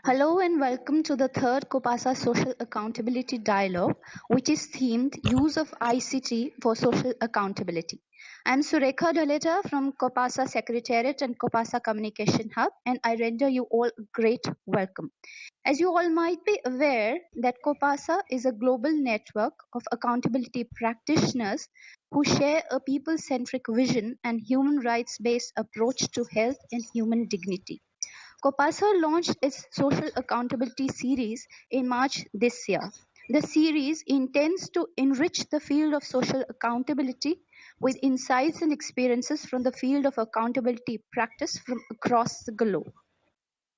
Hello and welcome to the third Copasah Social Accountability Dialogue, which is themed Use of ICT for Social Accountability. I'm Surekha Daleta from Copasah Secretariat and Copasah Communication Hub, and I render you all a great welcome. As you all might be aware that Copasah is a global network of accountability practitioners who share a people-centric vision and human rights-based approach to health and human dignity. Copasah launched its Social Accountability series in March this year. The series intends to enrich the field of social accountability with insights and experiences from the field of accountability practice from across the globe.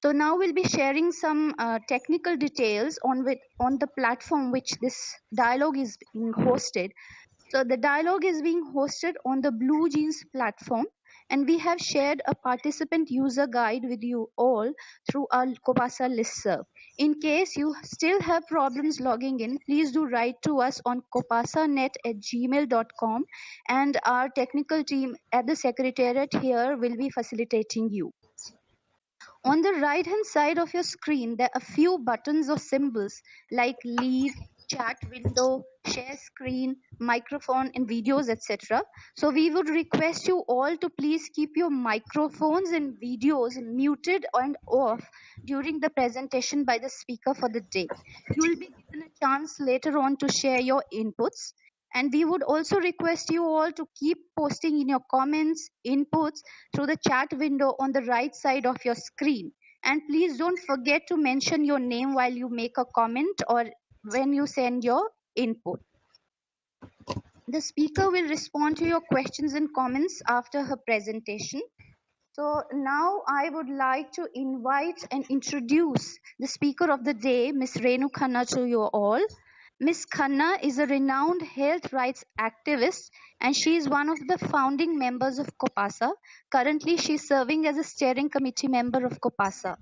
So now we'll be sharing some technical details on the platform which this dialogue is being hosted. So the dialogue is being hosted on the Blue Jeans platform, and we have shared a participant user guide with you all through our Copasa listserv. In case you still have problems logging in, please do write to us on copasanet@gmail.com, and our technical team at the Secretariat here will be facilitating you. On the right hand side of your screen, there are a few buttons or symbols like leave, chat window, share screen, microphone and videos, etc. So we would request you all to please keep your microphones and videos muted and off during the presentation by the speaker for the day. You will be given a chance later on to share your inputs. And we would also request you all to keep posting in your comments, inputs through the chat window on the right side of your screen. And please don't forget to mention your name while you make a comment or when you send your input. The speaker will respond to your questions and comments after her presentation. So now I would like to invite and introduce the speaker of the day, Ms. Renu Khanna, to you all. Ms. Khanna is a renowned health rights activist and she is one of the founding members of Copasa. Currently, she is serving as a steering committee member of Copasa.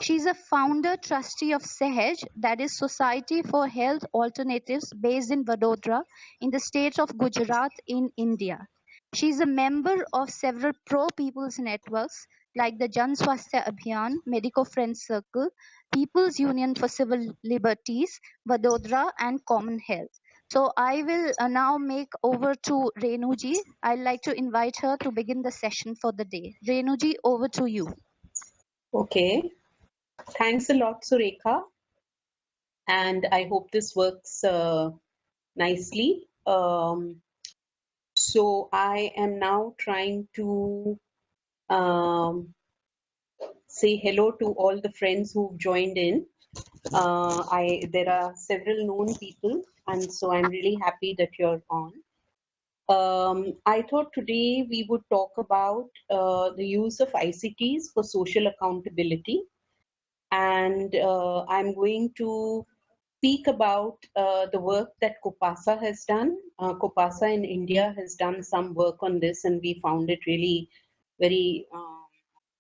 She is a founder trustee of SEHEJ, that is Society for Health Alternatives, based in Vadodara in the state of Gujarat in India. She is a member of several pro-people's networks like the Jan Swasthya Abhiyan, Medico Friends Circle, People's Union for Civil Liberties, Vadodara, and Common Health. So I will now make over to Renuji. I'd like to invite her to begin the session for the day. Renuji, over to you. Okay, thanks a lot, Surekha. And I hope this works nicely. So I am now trying to say hello to all the friends who've joined in. There are several known people, and so I'm really happy that you're on. I thought today we would talk about the use of ICTs for social accountability. And I'm going to speak about the work that Copasa has done. Copasa in India has done some work on this, and we found it really very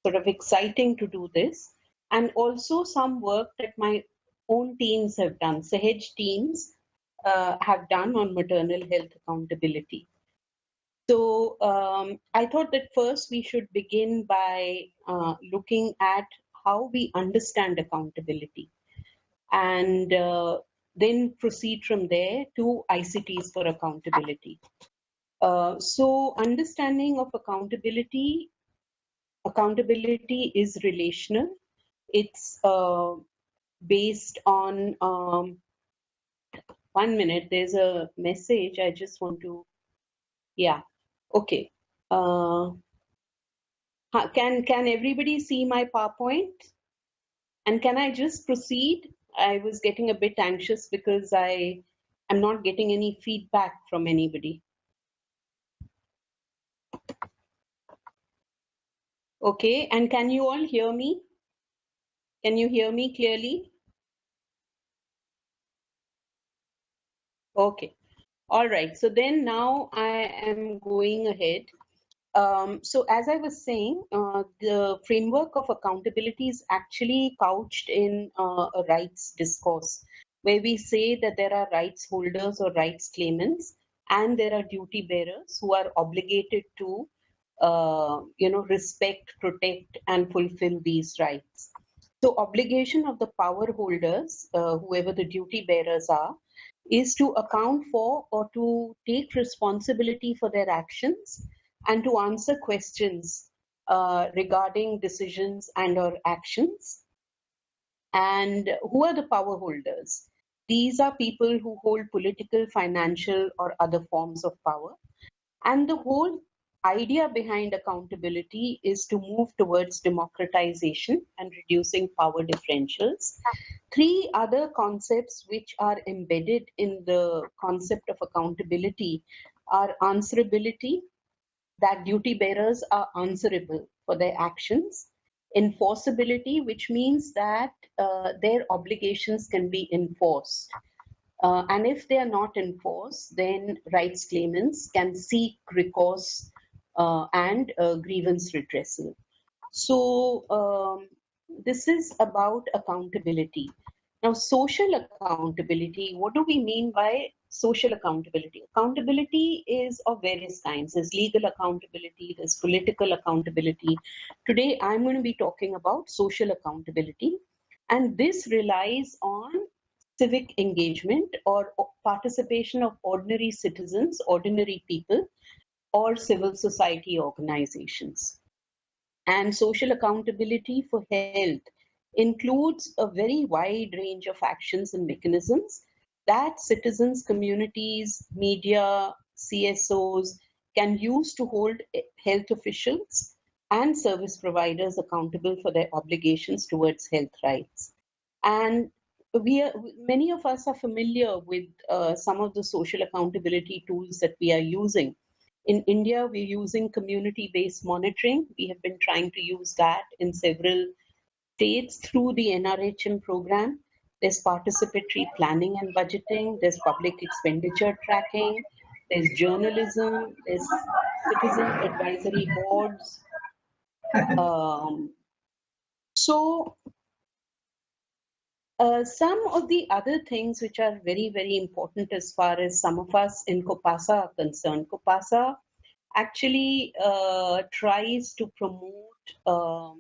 sort of exciting to do this. And also some work that my own teams have done, SEHEJ teams have done on maternal health accountability. So I thought that first we should begin by looking at how we understand accountability and then proceed from there to ICTs for accountability. So understanding of accountability is relational. It's based on, 1 minute, there's a message I just want to, yeah, okay. Can everybody see my PowerPoint? And can I just proceed? I was getting a bit anxious because I am not getting any feedback from anybody. Okay, and can you all hear me? Can you hear me clearly? Okay, all right. So then now I am going ahead. So as I was saying, the framework of accountability is actually couched in a rights discourse, where we say that there are rights holders or rights claimants, and there are duty bearers who are obligated to, respect, protect, and fulfill these rights. So obligation of the power holders, whoever the duty bearers are, is to account for or to take responsibility for their actions and to answer questions regarding decisions and or actions. And who are the power holders? These are people who hold political, financial, or other forms of power. And the whole idea behind accountability is to move towards democratization and reducing power differentials. Three other concepts which are embedded in the concept of accountability are answerability, that duty bearers are answerable for their actions; enforceability, which means that their obligations can be enforced. And if they are not enforced, then rights claimants can seek recourse and grievance redressal. So, this is about accountability. Now, social accountability, what do we mean by social accountability? Accountability is of various kinds. There's legal accountability, there's political accountability. Today, I'm going to be talking about social accountability, and this relies on civic engagement or participation of ordinary citizens, ordinary people, or civil society organizations. And social accountability for health includes a very wide range of actions and mechanisms that citizens, communities, media, CSOs can use to hold health officials and service providers accountable for their obligations towards health rights. And many of us are familiar with some of the social accountability tools that we are using. In India, we're using community-based monitoring. We have been trying to use that in several states through the NRHM program. There's participatory planning and budgeting, there's public expenditure tracking, there's journalism, there's citizen advisory boards. Um, so some of the other things which are very, very important as far as some of us in Copasah are concerned. Copasah actually tries to promote,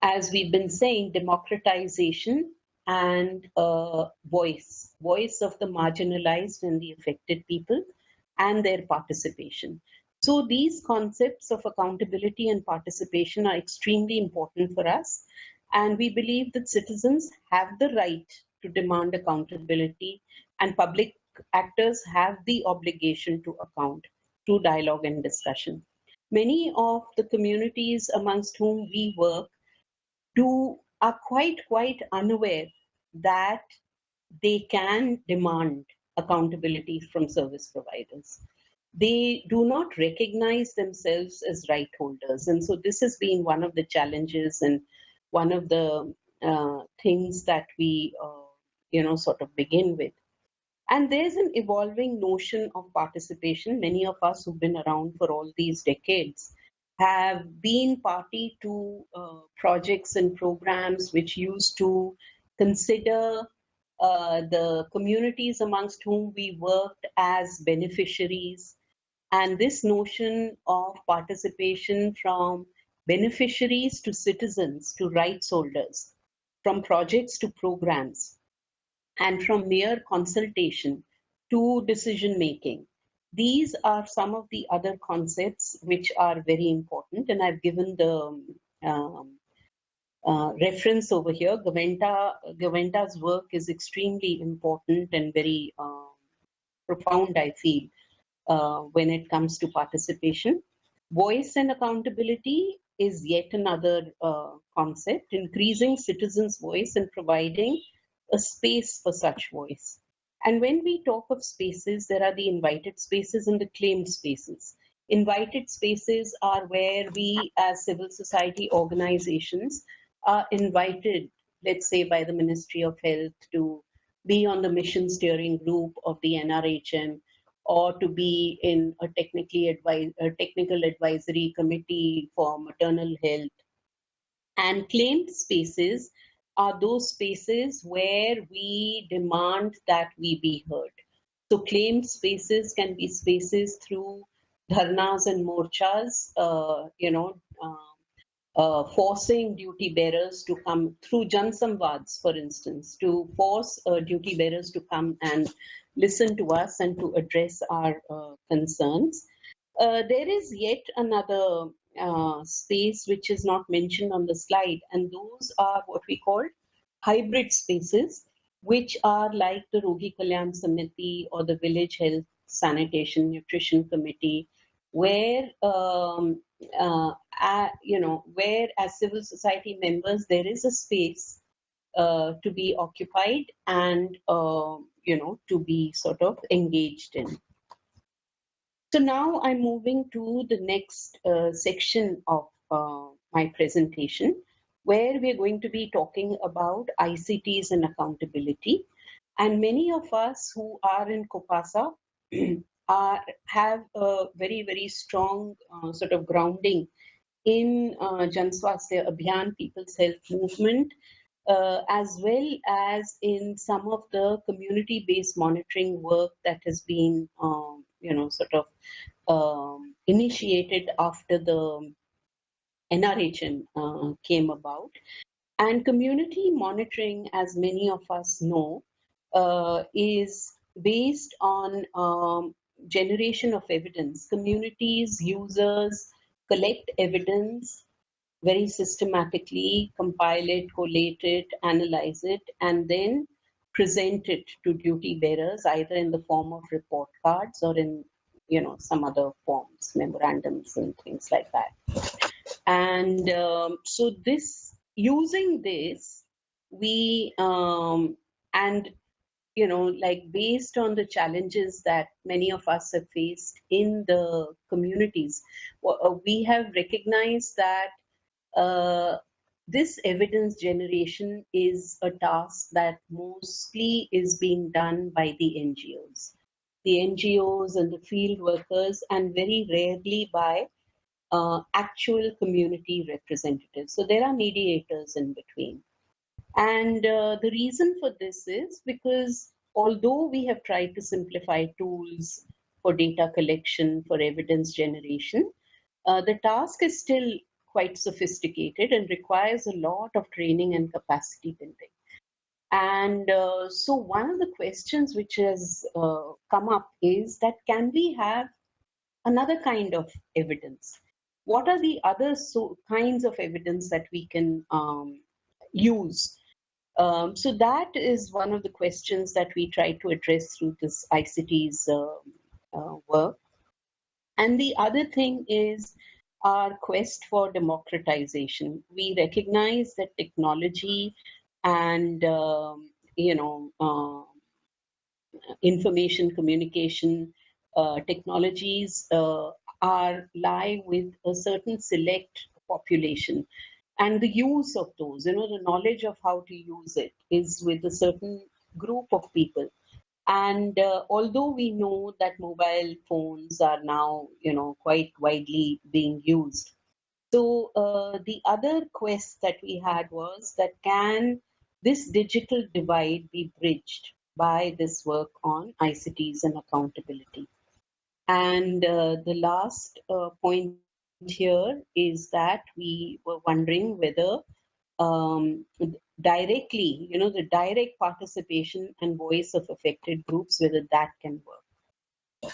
as we've been saying, democratization and voice of the marginalized and the affected people and their participation. So these concepts of accountability and participation are extremely important for us. And we believe that citizens have the right to demand accountability, and public actors have the obligation to account through dialogue and discussion. Many of the communities amongst whom we work are quite unaware that they can demand accountability from service providers. They do not recognize themselves as right holders, and so this has been one of the challenges and one of the things that we sort of begin with. And there's an evolving notion of participation. Many of us who've been around for all these decades have been party to projects and programs which used to consider the communities amongst whom we worked as beneficiaries. And this notion of participation from beneficiaries to citizens to rights holders, from projects to programs, and from mere consultation to decision making. These are some of the other concepts which are very important, and I've given the um, reference over here. Gaventa's work is extremely important and very profound, I feel, when it comes to participation. Voice and accountability is yet another concept, increasing citizens' voice and providing a space for such voice. And when we talk of spaces, there are the invited spaces and the claimed spaces. Invited spaces are where we, as civil society organizations, are invited, let's say, by the Ministry of Health to be on the mission steering group of the NRHM, or to be in a technical advisory committee for maternal health. And claimed spaces are those spaces where we demand that we be heard. So claimed spaces can be spaces through dharnas and morchas, forcing duty bearers to come through Jansamvads, for instance, to force duty bearers to come and listen to us and to address our concerns. There is yet another space which is not mentioned on the slide, and those are what we call hybrid spaces, which are like the Rogi Kalyan Samiti or the Village Health Sanitation Nutrition Committee, where where as civil society members there is a space to be occupied and to be sort of engaged in. So now I'm moving to the next section of my presentation, where we're going to be talking about ICTs and accountability. And many of us who are in Copasah have a very, very strong sort of grounding in Jan Swasthya Abhiyan, People's Health Movement, as well as in some of the community-based monitoring work that has been, sort of initiated after the NRHN came about. And community monitoring, as many of us know, is based on generation of evidence. Communities, users collect evidence very systematically, compile it, collate it, analyze it, and then present it to duty bearers, either in the form of report cards or in some other forms, memorandums and things like that. And so this using this, we and like based on the challenges that many of us have faced in the communities, we have recognized that uh, this evidence generation is a task that mostly is being done by the NGOs. The NGOs and the field workers, and very rarely by actual community representatives. So there are mediators in between. And the reason for this is because although we have tried to simplify tools for data collection, for evidence generation, the task is still quite sophisticated and requires a lot of training and capacity building. And so one of the questions which has come up is that can we have another kind of evidence? What are the other kinds of evidence that we can use? So that is one of the questions that we try to address through this ICT's work. And the other thing is our quest for democratization. We recognize that technology and information communication technologies are lie with a certain select population, and the use of those, the knowledge of how to use it is with a certain group of people. And although we know that mobile phones are now, quite widely being used, so the other quest that we had was that can this digital divide be bridged by this work on ICTs and accountability? And the last point here is that we were wondering whether directly, the direct participation and voice of affected groups, whether that can work.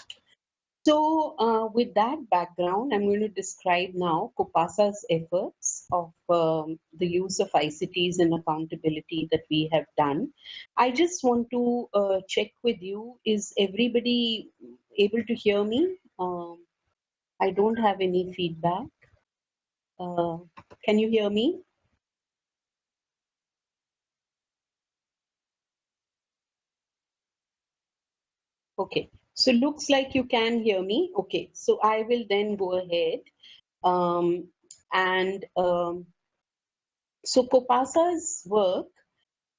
So, with that background, I'm going to describe now Copasah's efforts of the use of ICTs and accountability that we have done. I just want to check with you, is everybody able to hear me? I don't have any feedback. Uh, can you hear me? Okay, so looks like you can hear me. Okay, so I will then go ahead. Um, and so Copasah's work,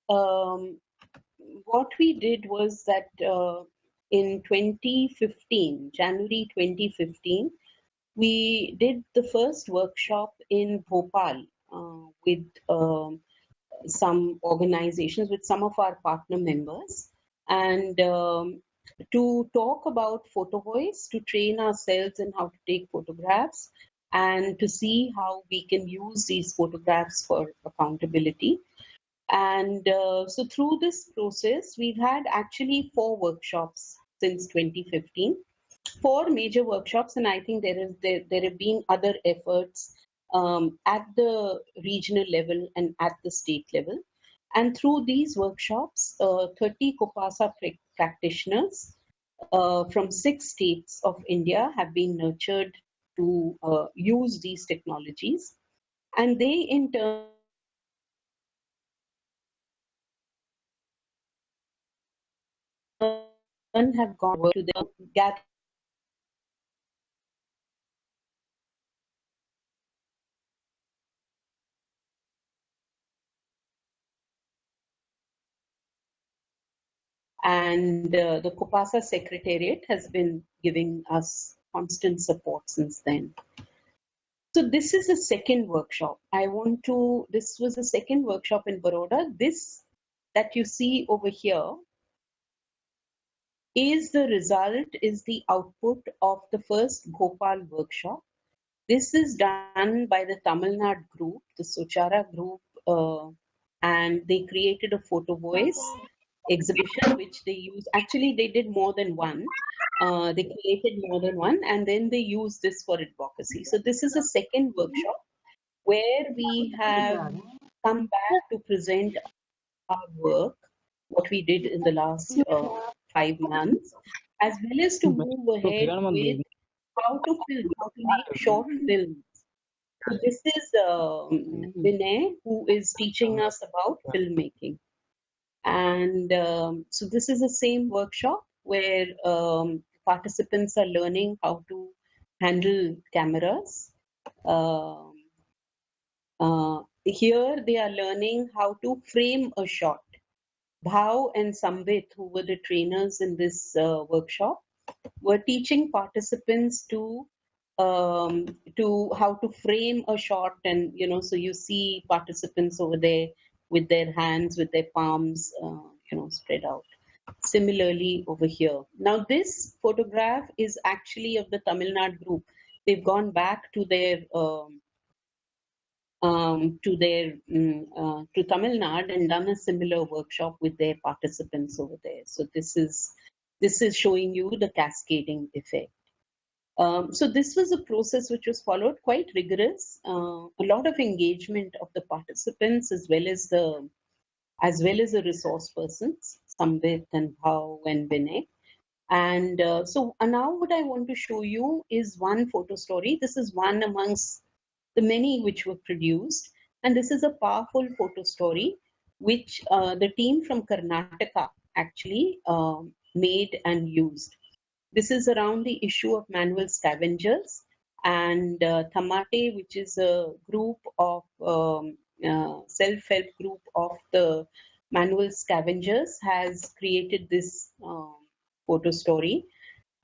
um, what we did was that in 2015, January 2015, we did the first workshop in Bhopal with some organizations, with some of our partner members, and to talk about photo voice, to train ourselves in how to take photographs, and to see how we can use these photographs for accountability. And so through this process, we've had actually 4 workshops since 2015, 4 major workshops, and I think there have been other efforts at the regional level and at the state level. And through these workshops, 30 Copasah practitioners from 6 states of India have been nurtured to use these technologies. And they in turn have gone back to their gathering and the Copasa Secretariat has been giving us constant support since then. So this is the second workshop. This was the second workshop in Baroda. This that you see over here is the output of the first Bhopal workshop. This is done by the Tamil Nadu group, the Sochara group, and they created a photo voice exhibition, which they use. Actually, they did more than one. They created more than one, and then they use this for advocacy. So this is a second workshop where we have come back to present our work, what we did in the last 5 months, as well as to move ahead with how to make short films. So this is Vinay, who is teaching us about filmmaking. And so this is the same workshop where participants are learning how to handle cameras. Um Here they are learning how to frame a shot. Bhav and Sambit, who were the trainers in this workshop, were teaching participants to how to frame a shot, and so you see participants over there with their hands, with their palms, spread out. Similarly, over here. Now, this photograph is actually of the Tamil Nadu group. They've gone back to Tamil Nadu and done a similar workshop with their participants over there. So this is showing you the cascading effect. So this was a process which was followed, quite rigorous. A lot of engagement of the participants as well as the resource persons, Sambit and Bhav and Vinay. And now what I want to show you is one photo story. This is one amongst the many which were produced. And this is a powerful photo story which the team from Karnataka actually made and used. This is around the issue of manual scavengers, and Thamate, which is a group of self-help group of the manual scavengers, has created this photo story.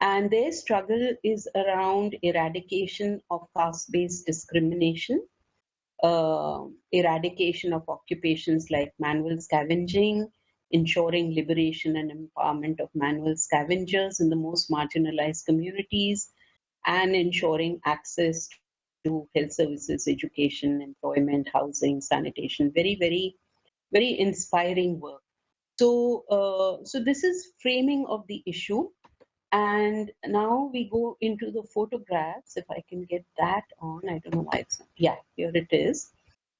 And their struggle is around eradication of caste-based discrimination, eradication of occupations like manual scavenging, ensuring liberation and empowerment of manual scavengers in the most marginalized communities, and ensuring access to health services, education, employment, housing, sanitation. Very, very, very inspiring work. So this is framing of the issue. And now we go into the photographs. If I can get that on, I don't know why it's not. Yeah, here it is.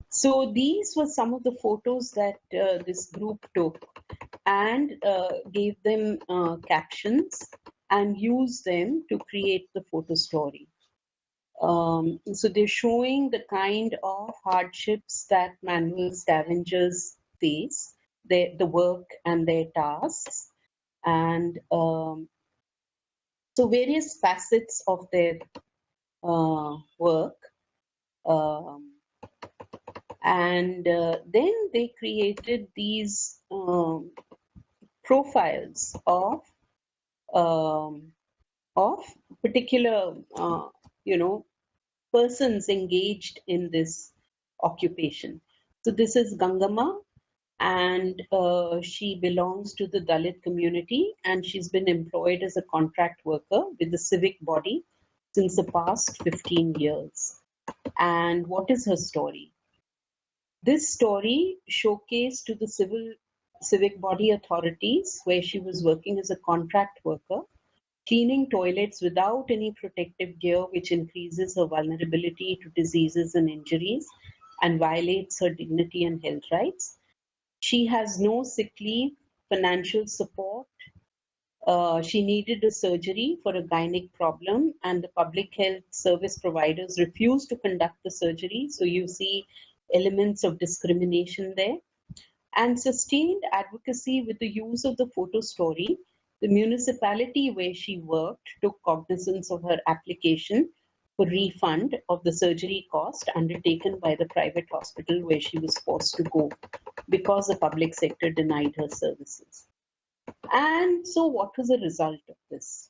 So these were some of the photos that this group took and gave them captions and used them to create the photo story. So they're showing the kind of hardships that manual scavengers face, the work and their tasks, and so various facets of their work. Um, and then they created these profiles um, of particular persons engaged in this occupation. So this is Gangama, and she belongs to the Dalit community, and she's been employed as a contract worker with the civic body since the past 15 years. And what is her story? This story showcased to the civic body authorities where she was working as a contract worker, cleaning toilets without any protective gear, which increases her vulnerability to diseases and injuries and violates her dignity and health rights. She has no sick leave, financial support. She needed a surgery for a gynec problem, and the public health service providers refused to conduct the surgery. So you see elements of discrimination there. And sustained advocacy with the use of the photo story. The municipality where she worked took cognizance of her application for refund of the surgery cost undertaken by the private hospital where she was forced to go because the public sector denied her services. And so, what was the result of this?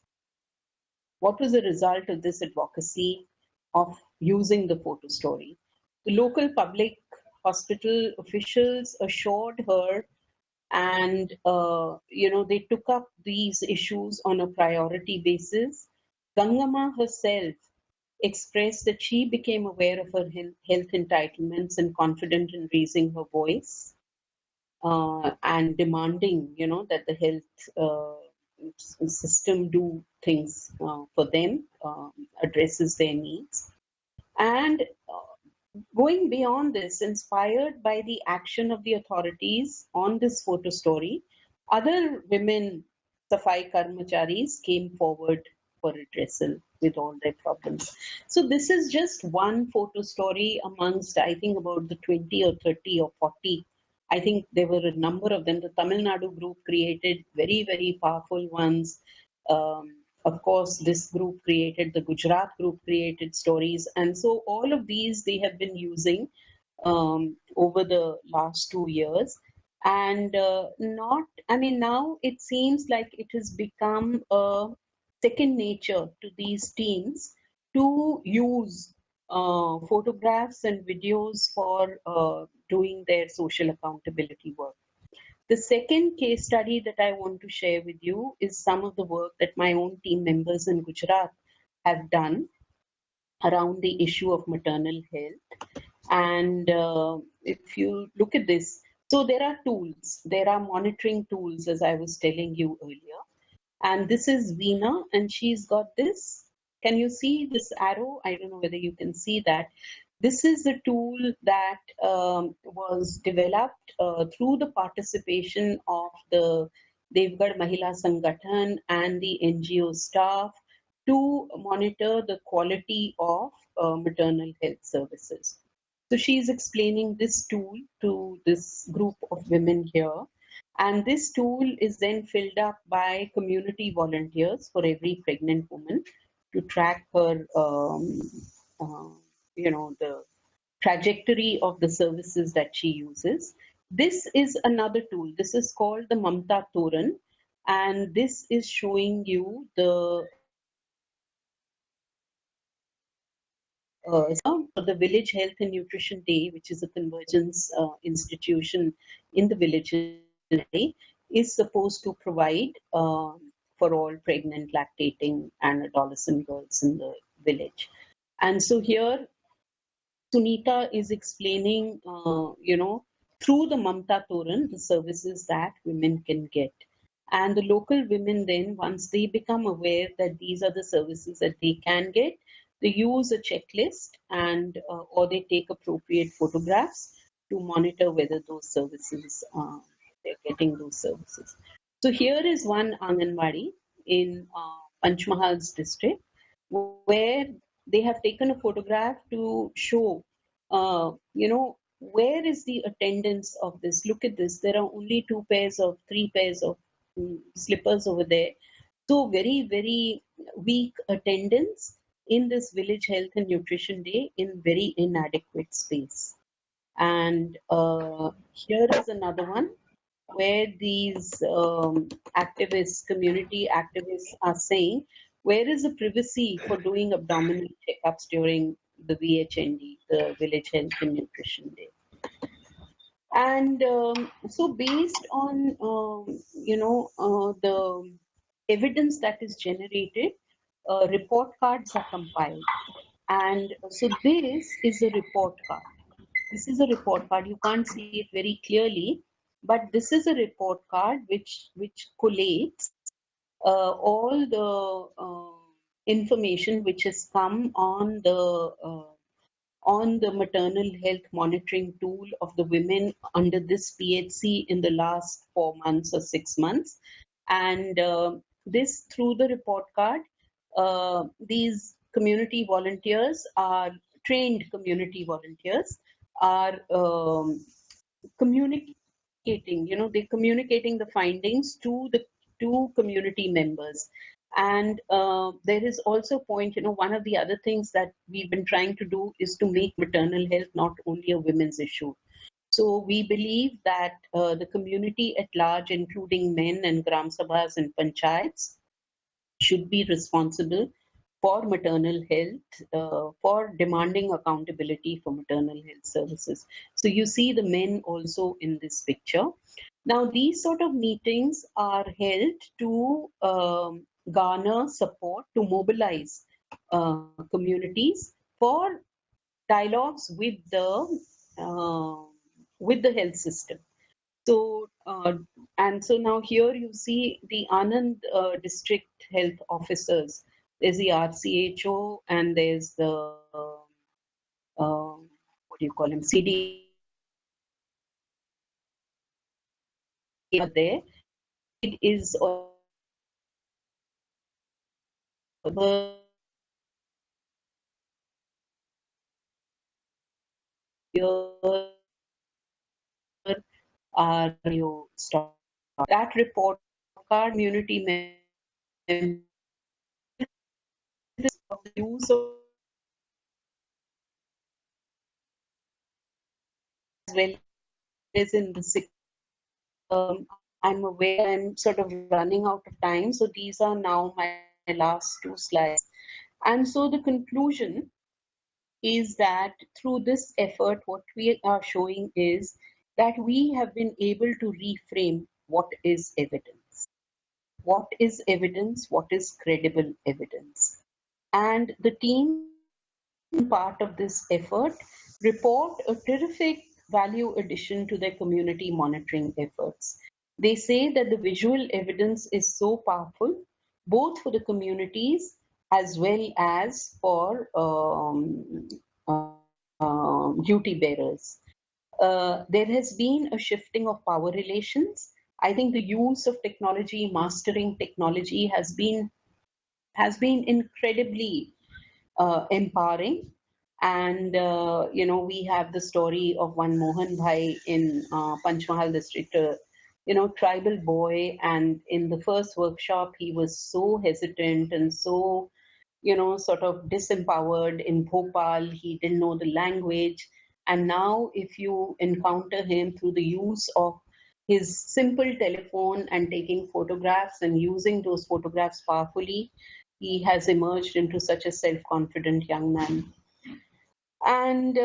What was the result of this advocacy of using the photo story? The local public hospital officials assured her, and they took up these issues on a priority basis. Gangama herself expressed that she became aware of her health entitlements and confident in raising her voice and demanding, that the health system do things for them, addresses their needs. And going beyond this, inspired by the action of the authorities on this photo story, other women Safai Karmacharis came forward for redressal with all their problems. So, this is just one photo story amongst, I think, about the 20 or 30 or 40. I think there were a number of them. The Tamil Nadu group created very, very powerful ones. Of course, this group created, the Gujarat group created stories. And so all of these they have been using over the last 2 years. And now it seems like it has become a second nature to these teams to use photographs and videos for doing their social accountability work. The second case study that I want to share with you is some of the work that my own team members in Gujarat have done around the issue of maternal health. And if you look at this, so there are tools, there are monitoring tools, as I was telling you earlier. And this is Veena, and she's got this. Can you see this arrow? I don't know whether you can see that. This is the tool that was developed through the participation of the Devgarh Mahila Sangathan and the NGO staff to monitor the quality of maternal health services. So she is explaining this tool to this group of women here. And this tool is then filled up by community volunteers for every pregnant woman to track her, uh, the trajectory of the services that she uses. This is another tool. This is called the Mamta Toran, and this is showing you the for the Village Health and Nutrition Day, which is a convergence institution in the villages, is supposed to provide for all pregnant, lactating, and adolescent girls in the village. And so here Sunita is explaining, through the Mamta Toran, the services that women can get. And the local women then, once they become aware that these are the services that they can get, they use a checklist and or they take appropriate photographs to monitor whether those services, they're getting those services. So here is one Anganwadi in Panchmahal's district where they have taken a photograph to show, where is the attendance of this? Look at this. There are only three pairs of slippers over there. So very, very weak attendance in this Village Health and Nutrition Day in very inadequate space. And here is another one where these activists, community activists, are saying, where is the privacy for doing abdominal checkups during the VHND, the Village Health and Nutrition Day? And so, based on the evidence that is generated, report cards are compiled. And so this is a report card. This is a report card. You can't see it very clearly, but this is a report card which collates all the information which has come on the maternal health monitoring tool of the women under this PHC in the last 4 months or 6 months. And this, through the report card, these community volunteers are trained community volunteers are communicating, they're communicating the findings to the to community members. And there is also a point, one of the other things that we've been trying to do is to make maternal health not only a women's issue. So we believe that the community at large, including men and gram sabhas and panchayats, should be responsible for maternal health, for demanding accountability for maternal health services. So you see the men also in this picture. Now, these sort of meetings are held to garner support, to mobilize communities for dialogues uh, with the health system. So, and so now here you see the Anand district health officers. There's the RCHO and there's the, what do you call him, CDA there. It is the here are you stop. That report card community members of the use of as well as in the sick. Um, I'm aware I'm sort of running out of time, so these are now my last two slides. And so the conclusion is that through this effort, what we are showing is that we have been able to reframe what is evidence. What is evidence? What is credible evidence? And the team part of this effort report a terrific value addition to their community monitoring efforts. They say that the visual evidence is so powerful, both for the communities as well as for duty bearers. There has been a shifting of power relations. I think the use of technology, mastering technology, has been incredibly empowering. And we have the story of one Mohan Bhai in Panchmahal district, tribal boy. And in the first workshop, he was so hesitant and so sort of disempowered in Bhopal. He didn't know the language. And now, if you encounter him through the use of his simple telephone and taking photographs and using those photographs powerfully, he has emerged into such a self confident young man. And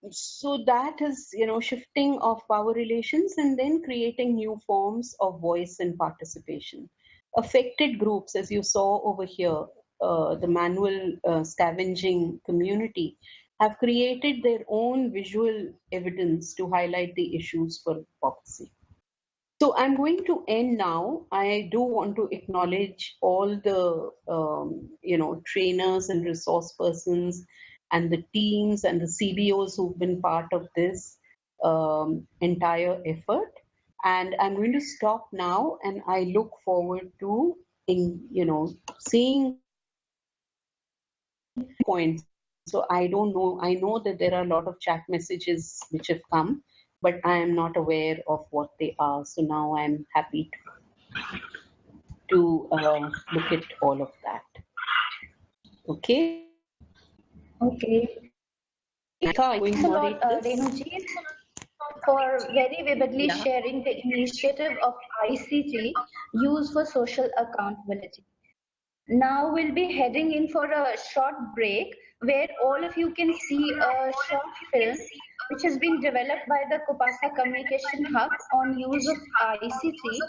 so that is, shifting of power relations and then creating new forms of voice and participation. Affected groups, as you saw over here, the manual scavenging community, have created their own visual evidence to highlight the issues for policy. So I'm going to end now. I do want to acknowledge all the trainers and resource persons and the teams and the CBOs who've been part of this entire effort. And I'm going to stop now, and I look forward to seeing points. So I don't know. I know that there are a lot of chat messages which have come, but I am not aware of what they are. So now I'm happy to look at all of that. Okay. Okay. Rekha, are you going to Thanks a lot, moderate this? Renuji, for very vividly Yeah. sharing the initiative of ICT used for social accountability. Now we'll be heading in for a short break where all of you can see a short film which has been developed by the Copasah Communication Hub on use of ICT,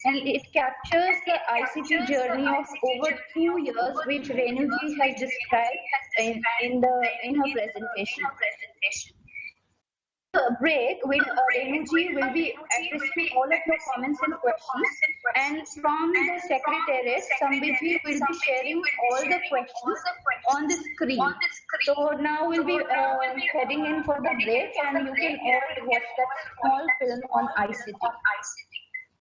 and it captures the ICT journey of over 2 years, which Renuji has described in her presentation. Break, Renuji will be addressing all of your comments and questions. And from the Secretariat, Sambiji will be sharing all the questions on the screen. So now we'll be heading in for the break, and you can all watch that small film on ICT.